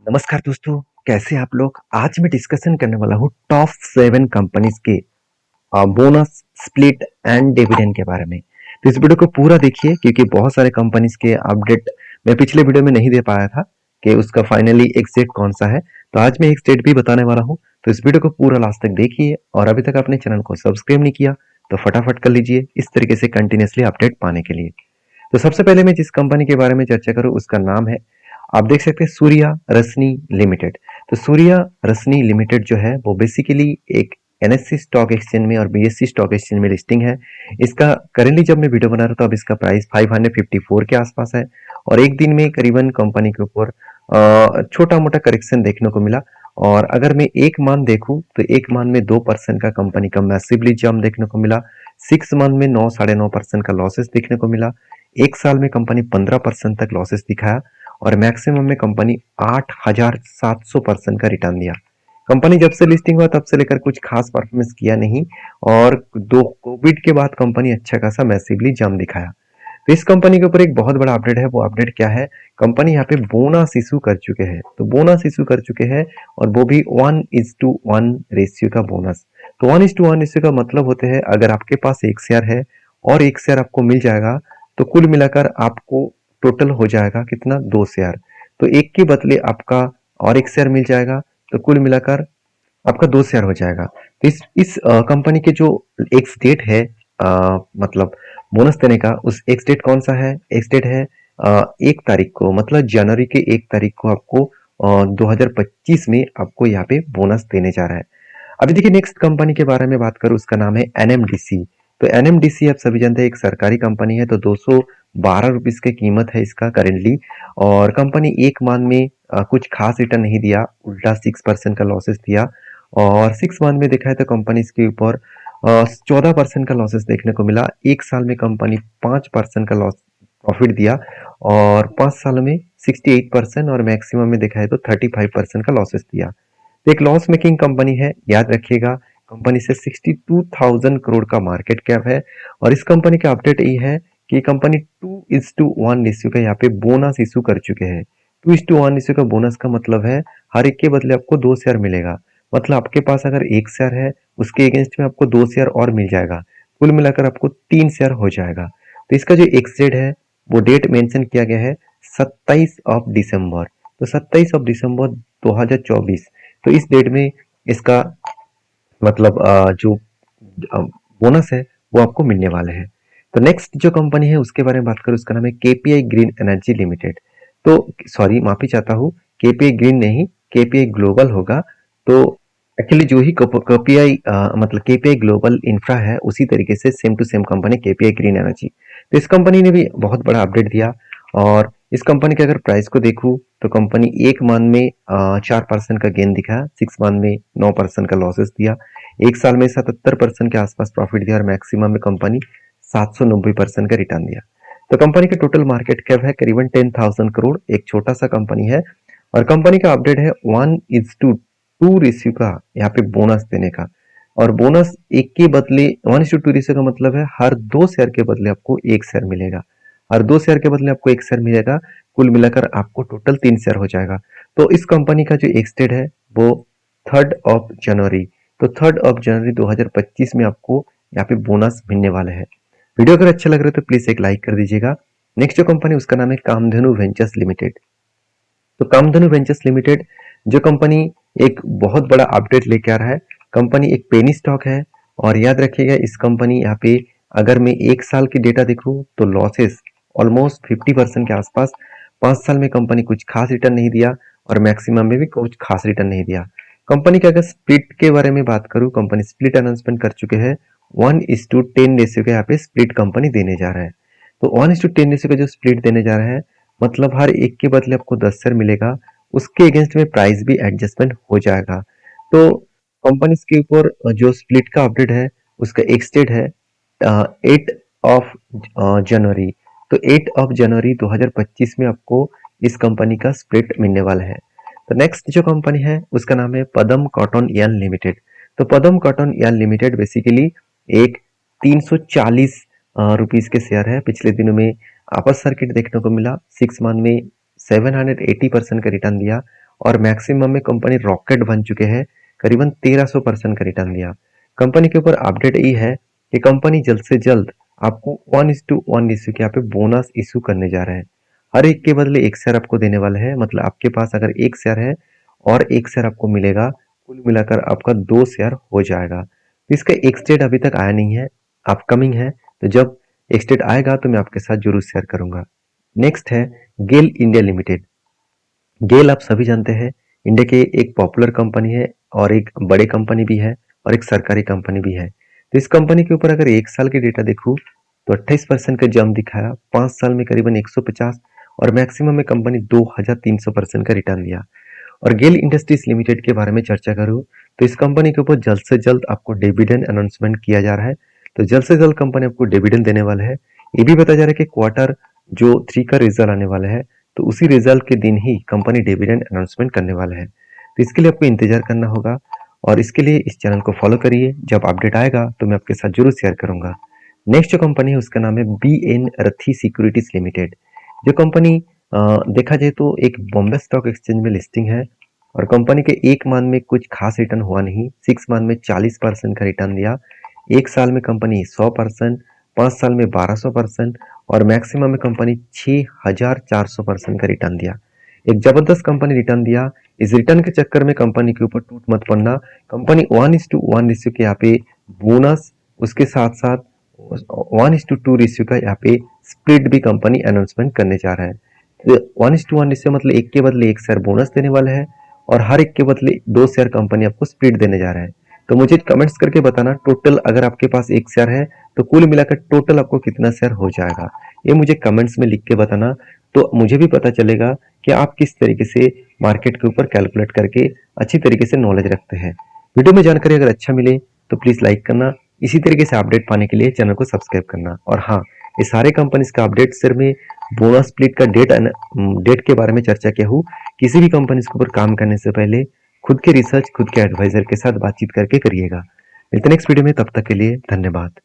नमस्कार दोस्तों, कैसे आप लोग। आज मैं डिस्कशन करने वाला हूँ टॉप 7 कंपनीज के बोनस, स्प्लिट एंड डिविडेंड के बारे में। तो इस वीडियो को पूरा देखिए क्योंकि बहुत सारे कंपनीज के अपडेट मैं पिछले वीडियो में नहीं दे पाया था कि उसका फाइनली एग्जिट कौन सा है। तो आज मैं एक स्टेट भी बताने वाला हूँ। तो इस वीडियो को पूरा लास्ट तक देखिए और अभी तक अपने चैनल को सब्सक्राइब नहीं किया तो फटाफट कर लीजिए इस तरीके से कंटिन्यूसली अपडेट पाने के लिए। तो सबसे पहले मैं जिस कंपनी के बारे में चर्चा करूँ उसका नाम है, आप देख सकते हैं, सूर्या रश्मि लिमिटेड। तो सूर्या रश्मि लिमिटेड जो है वो बेसिकली एक एनएससी स्टॉक एक्सचेंज में और बीएससी स्टॉक एक्सचेंज में लिस्टिंग है। इसका करेंटली जब मैं वीडियो बना रहा हूँ तो अब इसका प्राइस 554 के आसपास है और एक दिन में करीबन कंपनी के ऊपर छोटा मोटा करेक्शन देखने को मिला। और अगर मैं एक मंथ देखूं तो एक मंथ में 2% का कंपनी का मैसिवली जंप देखने को मिला। 6 मंथ में 9-9.5% का लॉसेस देखने को मिला। एक साल में कंपनी 15% तक लॉसेस दिखाया और मैक्सिमम में कंपनी 8,700% का रिटर्न दिया। कंपनी जब से लिस्टिंग हुआ तब से लेकर कुछ खास परफॉर्मेंस किया नहीं और दो कोविड के बाद कंपनी अच्छा खासा मैसिवली जंप दिखाया। तो इस कंपनी के ऊपर एक बहुत बड़ा अपडेट है। वो अपडेट क्या है, कंपनी यहाँ पे बोनस इशू कर चुके हैं। तो बोनस इशू कर चुके हैं और वो भी 1:1 रेशियो का बोनस। तो 1:1 रेशियो का मतलब होते हैं, अगर आपके पास एक शेयर है और एक शेयर आपको मिल जाएगा तो कुल मिलाकर आपको टोटल हो जाएगा कितना, 2 शेयर। तो एक के बदले आपका और एक शेयर मिल जाएगा तो कुल मिलाकर आपका 2 शेयर हो जाएगा। तो इस कंपनी के जो एक डेट है, मतलब बोनस देने का, उस एक डेट कौन सा है, एक डेट है 1 तारीख को, मतलब जनवरी के 1 तारीख को आपको 2025 में आपको यहाँ पे बोनस देने जा रहा है। अभी देखिए नेक्स्ट कंपनी के बारे में बात करूँ, उसका नाम है एनएमडीसी। तो एनएमडीसी आप सभी जानते हैं एक सरकारी कंपनी है। तो 212 रुपीज की कीमत है इसका करेंटली। और कंपनी एक मंथ में कुछ खास रिटर्न नहीं दिया, उल्टा 6% का लॉसेस दिया। और 6 मंथ में देखा है तो कंपनी इसके ऊपर 14% का लॉसेस देखने को मिला। एक साल में कंपनी 5% का लॉस प्रॉफिट दिया और 5 साल में 68% और मैक्सिमम में देखा है तो 35% का लॉसेस दिया। तो एक लॉस मेकिंग कंपनी है, याद रखिएगा। कंपनी से 62,000 करोड़ का मार्केट कैप है और इस कंपनी का अपडेट ये है कि कंपनी 2:1 रेशियो का यहाँ पे बोनस इशू कर चुके हैं। 2:1 रेशियो का बोनस का मतलब है हर एक के बदले आपको 2 शेयर मिलेगा। मतलब आपके पास अगर एक शेयर है उसके अगेंस्ट में आपको 2 शेयर और मिल जाएगा। कुल मिलाकर आपको 3 शेयर हो जाएगा। तो इसका जो एक्सडेट है वो डेट मेंशन किया गया है 27 दिसंबर। तो 27 दिसंबर 2024। तो इस डेट में इसका मतलब जो बोनस है वो आपको मिलने वाले हैं। तो नेक्स्ट जो कंपनी है उसके बारे में बात करूँ, उसका नाम है केपीआई ग्रीन एनर्जी लिमिटेड। तो सॉरी, माफी चाहता हूँ, केपीआई ग्रीन नहीं, केपीआई ग्लोबल होगा। तो एक्चुअली जो ही केपीआई मतलब केपीआई ग्लोबल इंफ्रा है उसी तरीके से same to same company KPI green energy. तो इस कंपनी ने भी बहुत बड़ा अपडेट दिया और इस कंपनी के अगर प्राइस को देखूं तो कंपनी एक मंथ में 4% का गेन दिखाया, 6 मंथ में 9% का लॉसेस दिया, एक साल में 77% के आसपास प्रॉफिट दिया और मैक्सिमम में कंपनी 790% का रिटर्न दिया। तो कंपनी का टोटल मार्केट कैप है करीबन 10,000 करोड़। एक छोटा सा कंपनी है और कंपनी का अपडेट है 1:2 रेशियो का यहाँ पे बोनस देने का। और बोनस एक के बदले 1:2 रेशियो का मतलब है हर 2 शेयर के बदले आपको एक शेयर मिलेगा। हर 2 शेयर के बदले आपको एक शेयर मिलेगा। कुल मिलाकर आपको टोटल 3 शेयर हो जाएगा। तो इस कंपनी का जो एक्सटेड है वो 3 जनवरी। तो 3 जनवरी 2025 में आपको यहाँ पे बोनस मिलने वाले हैं। वीडियो अगर अच्छा लग रहा है तो प्लीज एक लाइक कर दीजिएगा। नेक्स्ट जो कंपनी उसका नाम है कामधेनु वेंचर्स लिमिटेड। तो कामधेनु वेंचर्स लिमिटेड जो कंपनी एक बहुत बड़ा अपडेट लेके आ रहा है। कंपनी एक पेनी स्टॉक है और याद रखिएगा इस कंपनी यहाँ पे अगर मैं एक साल की डेटा देखूं तो लॉसेस ऑलमोस्ट 50% के आसपास। 5 साल में कंपनी कुछ खास रिटर्न नहीं दिया और मैक्सिमम में भी कुछ खास रिटर्न नहीं दिया। कंपनी के अगर स्प्लिट के बारे में बात करूं, कंपनी स्प्लिट अनाउंसमेंट कर चुके हैं। 1:10 रेशियो का यहाँ पे स्प्लिट कंपनी देने जा रहा है। तो 1:10 रेशियो का जो स्प्लिट देने जा रहा है मतलब हर एक के बदले आपको 10 शेयर मिलेगा। उसके अगेंस्ट में प्राइस भी एडजस्टमेंट हो जाएगा। तो कंपनी के ऊपर जो स्प्लिट का अपडेट है उसका एक डेट है 8 जनवरी। तो 8 जनवरी 2025 में आपको इस कंपनी का स्प्लिट मिलने वाला है। तो नेक्स्ट जो कंपनी है उसका नाम है पदम कॉटन यार्न लिमिटेड। तो पदम कॉटन यार्न लिमिटेड बेसिकली एक 340 रुपीज के शेयर है। पिछले दिनों में अपर सर्किट देखने को मिला। 6 मंथ में 780% का रिटर्न दिया और मैक्सिमम में कंपनी रॉकेट बन चुके हैं, करीबन 1300% का रिटर्न दिया। कंपनी के ऊपर अपडेट ये है कि कंपनी जल्द से जल्द आपको 1:1 रेशियो के यहाँ पे बोनस इशू करने जा रहे हैं। हर एक के बदले एक शेयर आपको देने वाले हैं, मतलब आपके पास अगर एक शेयर है और एक शेयर आपको मिलेगा, कुल मिलाकर आपका 2 शेयर हो जाएगा। तो इसका एक्स डेट अभी तक आया नहीं है, अपकमिंग है, तो जब एक्स डेट आएगा तो मैं आपके साथ जरूर शेयर करूंगा। नेक्स्ट है गेल इंडिया लिमिटेड। गेल आप सभी जानते हैं, इंडिया के एक पॉपुलर कंपनी है और एक बड़े कंपनी भी है और एक सरकारी कंपनी भी है। तो इस कंपनी के ऊपर अगर एक साल के डेटा देखूं तो 28% का जंप दिखाया, 5 साल में करीबन 150 और मैक्सिमम में कंपनी 2300% का रिटर्न दिया। और गेल इंडस्ट्रीज लिमिटेड के बारे में चर्चा करूं तो इस कंपनी के ऊपर जल्द से जल्द आपको डिविडेंड अनाउंसमेंट किया जा रहा है। तो जल्द से जल्द कंपनी आपको डिविडेंड देने वाला है। ये भी बताया जा रहा है कि क्वार्टर जो 3 का रिजल्ट आने वाला है, तो उसी रिजल्ट के दिन ही कंपनी डिविडेंड अनाउंसमेंट करने वाला है। तो इसके लिए आपको इंतजार करना होगा और इसके लिए इस चैनल को फॉलो करिए। जब अपडेट आएगा तो मैं आपके साथ जरूर शेयर करूंगा। नेक्स्ट जो कंपनी है उसका नाम है BN रथी सिक्योरिटीज लिमिटेड। जो कंपनी देखा जाए तो एक बॉम्बे स्टॉक एक्सचेंज में लिस्टिंग है और कंपनी के एक मंथ में कुछ खास रिटर्न हुआ नहीं, 6 मंथ में 40% का रिटर्न दिया, एक साल में कंपनी 100%, 5 साल में 1200% और मैक्सिमम में कंपनी 6400% का रिटर्न दिया। एक जबरदस्त कंपनी रिटर्न दिया। इस रिटर्न के चक्कर में कंपनी के ऊपर टूट मत पड़ना। कंपनी 1:1 रेशियो के यहाँ पे बोनस, उसके साथ साथ 1:2 रेशियो का यहाँ पे स्प्लिट भी कंपनी अनाउंसमेंट करने जा रहा है। 1:1 रेशियो मतलब एक के बदले एक शेयर बोनस देने वाला है और हर एक के बदले 2 शेयर कंपनी आपको स्प्लिट देने जा रहा है। तो मुझे कमेंट्स करके बताना टोटल, अगर आपके पास एक शेयर है तो कुल मिलाकर टोटल आपको कितना शेयर हो जाएगा, ये मुझे कमेंट्स में लिख के बताना। तो मुझे भी पता चलेगा कि आप किस तरीके से मार्केट के ऊपर कैलकुलेट करके अच्छी तरीके से नॉलेज रखते हैं। वीडियो में जानकारी अगर अच्छा मिले तो प्लीज लाइक करना। इसी तरीके से अपडेट पाने के लिए चैनल को सब्सक्राइब करना। और हाँ, ये सारे कंपनीज का अपडेट सिर्फ में बोनस स्प्लिट का डेट के बारे में चर्चा किया हूँ। किसी भी कंपनीज के ऊपर काम करने से पहले खुद के रिसर्च, खुद के एडवाइजर के साथ बातचीत करके करिएगा। मिलते नेक्स्ट वीडियो में, तब तक के लिए धन्यवाद।